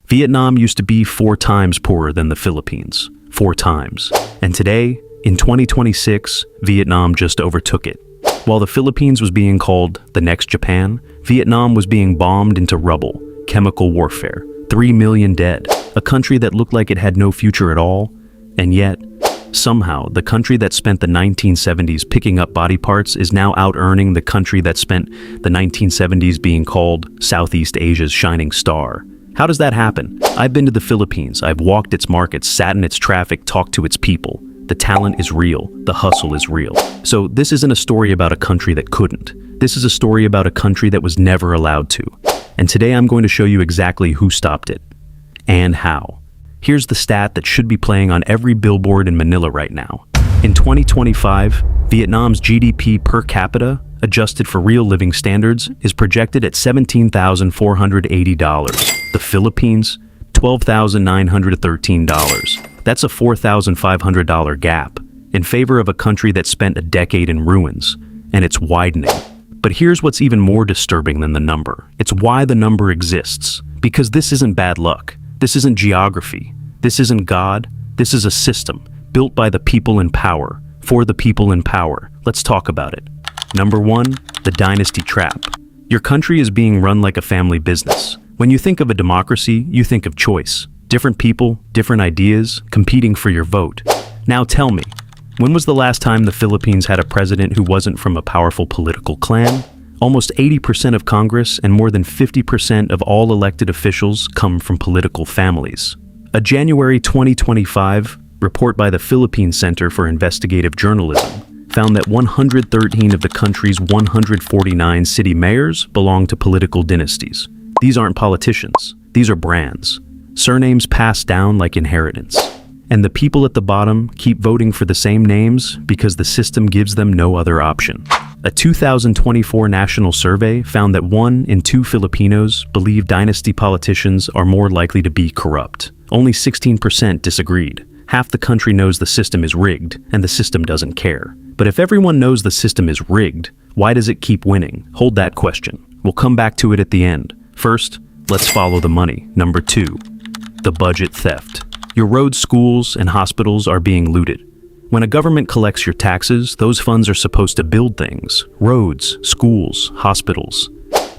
Vietnam used to be 4 times poorer than the Philippines. 4 times. And today, in 2026, Vietnam just overtook it. While the Philippines was being called the next Japan, Vietnam was being bombed into rubble, chemical warfare, 3 million dead, a country that looked like it had no future at all, and yet, somehow, the country that spent the 1970s picking up body parts is now out-earning the country that spent the 1970s being called Southeast Asia's shining star. How does that happen? I've been to the Philippines, I've walked its markets, sat in its traffic, talked to its people. The talent is real, the hustle is real. So this isn't a story about a country that couldn't. This is a story about a country that was never allowed to. And today I'm going to show you exactly who stopped it and how. Here's the stat that should be playing on every billboard in Manila right now. In 2025, Vietnam's GDP per capita, adjusted for real living standards, is projected at $17,480. The Philippines, $12,913. That's a $4,500 gap in favor of a country that spent a decade in ruins, and it's widening. But here's what's even more disturbing than the number. It's why the number exists. Because this isn't bad luck. This isn't geography. This isn't God. This is a system built by the people in power, for the people in power. Let's talk about it. Number 1, the dynasty trap. Your country is being run like a family business. When you think of a democracy, you think of choice. Different people, different ideas, competing for your vote. Now tell me, when was the last time the Philippines had a president who wasn't from a powerful political clan? Almost 80% of Congress and more than 50% of all elected officials come from political families. A January 2025 report by the Philippine Center for Investigative Journalism found that 113 of the country's 149 city mayors belong to political dynasties. These aren't politicians. These are brands. Surnames passed down like inheritance. And the people at the bottom keep voting for the same names because the system gives them no other option. A 2024 national survey found that 1 in 2 Filipinos believe dynasty politicians are more likely to be corrupt. Only 16% disagreed. Half the country knows the system is rigged, and the system doesn't care. But if everyone knows the system is rigged, why does it keep winning? Hold that question. We'll come back to it at the end. First, let's follow the money. Number 2, the budget theft. Your roads, schools, and hospitals are being looted. When a government collects your taxes, those funds are supposed to build things: roads, schools, hospitals.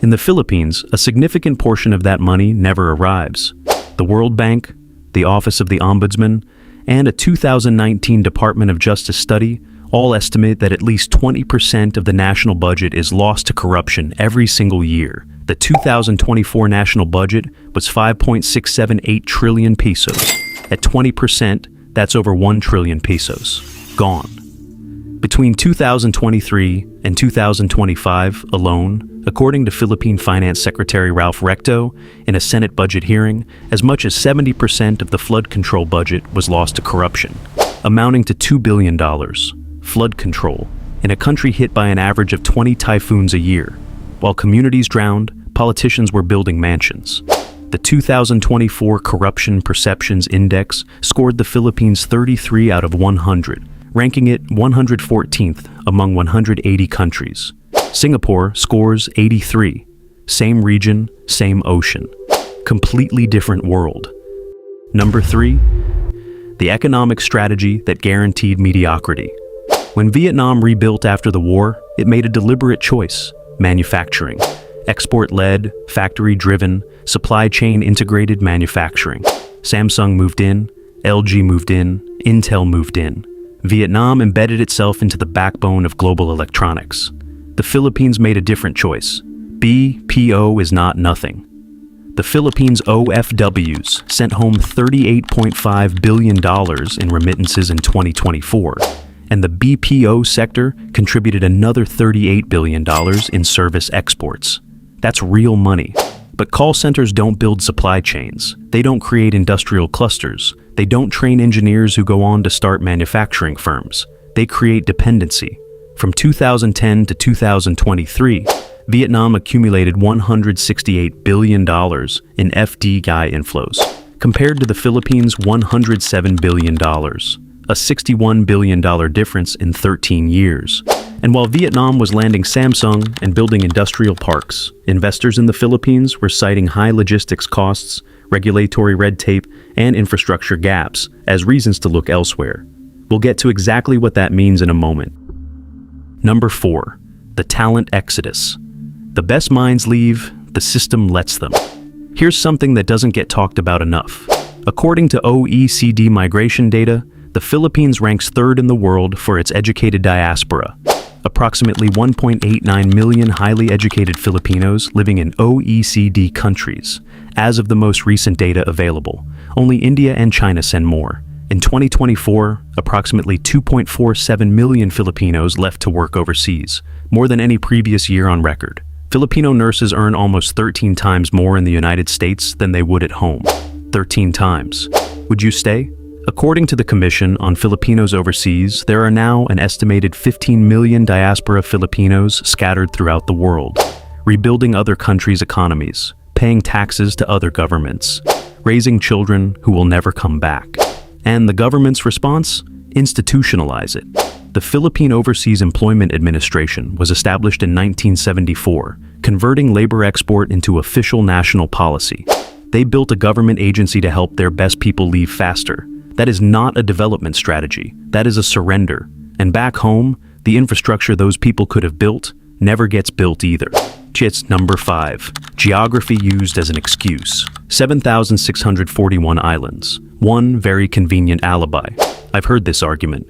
In the Philippines, a significant portion of that money never arrives. The World Bank, the Office of the Ombudsman, and a 2019 Department of Justice study all estimate that at least 20% of the national budget is lost to corruption every single year. The 2024 national budget was 5.678 trillion pesos. At 20%, that's over 1 trillion pesos. Gone. Between 2023 and 2025 alone, according to Philippine Finance Secretary Ralph Recto, in a Senate budget hearing, as much as 70% of the flood control budget was lost to corruption, amounting to $2 billion. Flood control, in a country hit by an average of 20 typhoons a year. While communities drowned, politicians were building mansions. The 2024 Corruption Perceptions Index scored the Philippines 33 out of 100, ranking it 114th among 180 countries. Singapore scores 83. Same region, same ocean. Completely different world. Number 3, the economic strategy that guaranteed mediocrity. When Vietnam rebuilt after the war, it made a deliberate choice: manufacturing. Export-led, factory-driven, supply chain integrated manufacturing. Samsung moved in, LG moved in, Intel moved in. Vietnam embedded itself into the backbone of global electronics. The Philippines made a different choice. BPO is not nothing. The Philippines OFWs sent home $38.5 billion in remittances in 2024, and the BPO sector contributed another $38 billion in service exports. That's real money. But call centers don't build supply chains. They don't create industrial clusters. They don't train engineers who go on to start manufacturing firms. They create dependency. From 2010 to 2023, Vietnam accumulated $168 billion in FDI inflows, compared to the Philippines' $107 billion, a $61 billion difference in 13 years. And while Vietnam was landing Samsung and building industrial parks, investors in the Philippines were citing high logistics costs, regulatory red tape, and infrastructure gaps as reasons to look elsewhere. We'll get to exactly what that means in a moment. Number 4. The talent exodus. The best minds leave, the system lets them. Here's something that doesn't get talked about enough. According to OECD migration data, the Philippines ranks third in the world for its educated diaspora. Approximately 1.89 million highly educated Filipinos living in OECD countries. As of the most recent data available, only India and China send more. In 2024, approximately 2.47 million Filipinos left to work overseas, more than any previous year on record. Filipino nurses earn almost 13 times more in the United States than they would at home. 13 times. Would you stay? According to the Commission on Filipinos Overseas, there are now an estimated 15 million diaspora Filipinos scattered throughout the world, rebuilding other countries' economies, paying taxes to other governments, raising children who will never come back. And the government's response? Institutionalize it. The Philippine Overseas Employment Administration was established in 1974, converting labor export into official national policy. They built a government agency to help their best people leave faster. That is not a development strategy. That is a surrender. And back home, the infrastructure those people could have built never gets built either. Number 5. Geography used as an excuse. 7,641 islands. One very convenient alibi. I've heard this argument.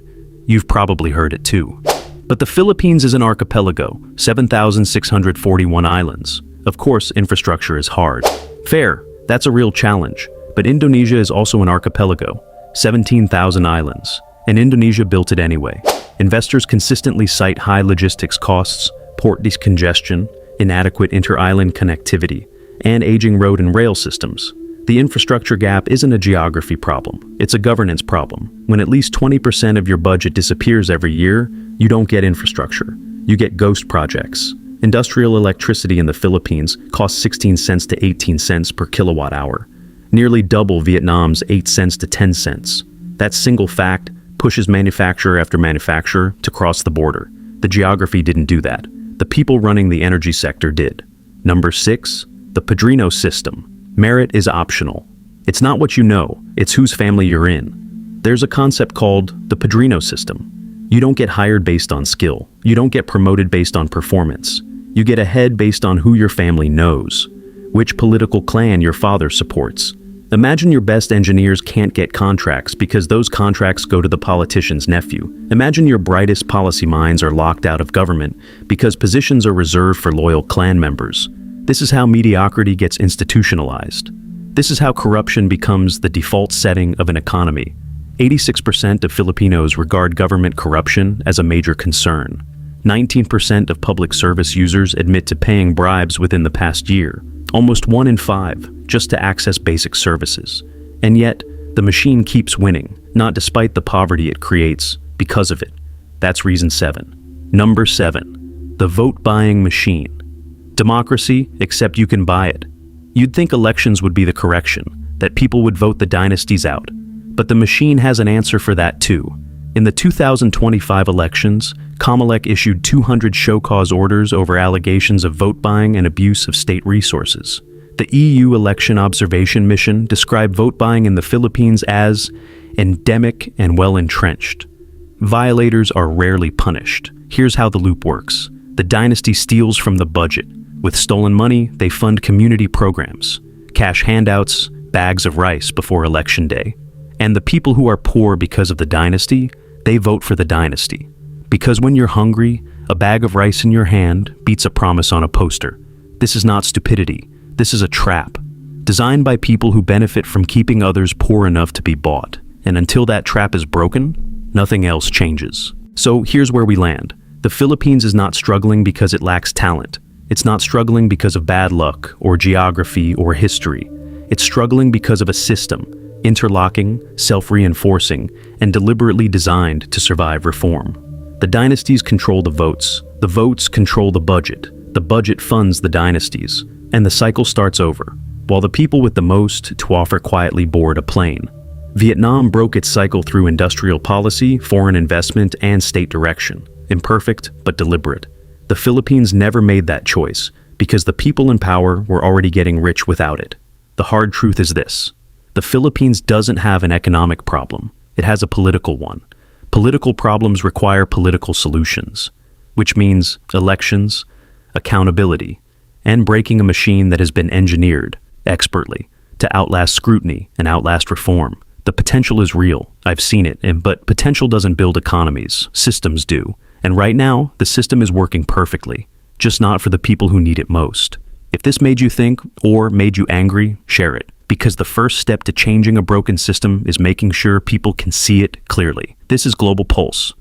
You've probably heard it too. But the Philippines is an archipelago, 7,641 islands. Of course, infrastructure is hard. Fair, that's a real challenge. But Indonesia is also an archipelago, 17,000 islands. And Indonesia built it anyway. Investors consistently cite high logistics costs, port decongestion, inadequate inter-island connectivity, and aging road and rail systems. The infrastructure gap isn't a geography problem, it's a governance problem. When at least 20% of your budget disappears every year, you don't get infrastructure. You get ghost projects. Industrial electricity in the Philippines costs 16 cents to 18 cents per kilowatt hour, nearly double Vietnam's 8 cents to 10 cents. That single fact pushes manufacturer after manufacturer to cross the border. The geography didn't do that. The people running the energy sector did. Number 6, the Padrino system. Merit is optional. It's not what you know, it's whose family you're in. There's a concept called the Padrino system. You don't get hired based on skill. You don't get promoted based on performance. You get ahead based on who your family knows, which political clan your father supports. Imagine your best engineers can't get contracts because those contracts go to the politician's nephew. Imagine your brightest policy minds are locked out of government because positions are reserved for loyal clan members. This is how mediocrity gets institutionalized. This is how corruption becomes the default setting of an economy. 86% of Filipinos regard government corruption as a major concern. 19% of public service users admit to paying bribes within the past year. Almost 1 in 5, just to access basic services. And yet, the machine keeps winning, not despite the poverty it creates, because of it. That's reason 7. Number 7, the vote-buying machine. Democracy, except you can buy it. You'd think elections would be the correction, that people would vote the dynasties out. But the machine has an answer for that too. In the 2025 elections, Comelec issued 200 show-cause orders over allegations of vote-buying and abuse of state resources. The EU Election Observation Mission described vote-buying in the Philippines as endemic and well-entrenched. Violators are rarely punished. Here's how the loop works. The dynasty steals from the budget. With stolen money, they fund community programs, cash handouts, bags of rice before election day. And the people who are poor because of the dynasty, they vote for the dynasty. Because when you're hungry, a bag of rice in your hand beats a promise on a poster. This is not stupidity. This is a trap, designed by people who benefit from keeping others poor enough to be bought. And until that trap is broken, nothing else changes. So here's where we land. The Philippines is not struggling because it lacks talent. It's not struggling because of bad luck or geography or history. It's struggling because of a system, interlocking, self-reinforcing, and deliberately designed to survive reform. The dynasties control the votes control the budget funds the dynasties, and the cycle starts over, while the people with the most to offer quietly board a plane. Vietnam broke its cycle through industrial policy, foreign investment, and state direction. Imperfect, but deliberate. The Philippines never made that choice, because the people in power were already getting rich without it. The hard truth is this. The Philippines doesn't have an economic problem. It has a political one. Political problems require political solutions, which means elections, accountability, and breaking a machine that has been engineered, expertly, to outlast scrutiny and outlast reform. The potential is real. I've seen it, but potential doesn't build economies. Systems do. And right now, the system is working perfectly, just not for the people who need it most. If this made you think or made you angry, share it. Because the first step to changing a broken system is making sure people can see it clearly. This is Global Pulse.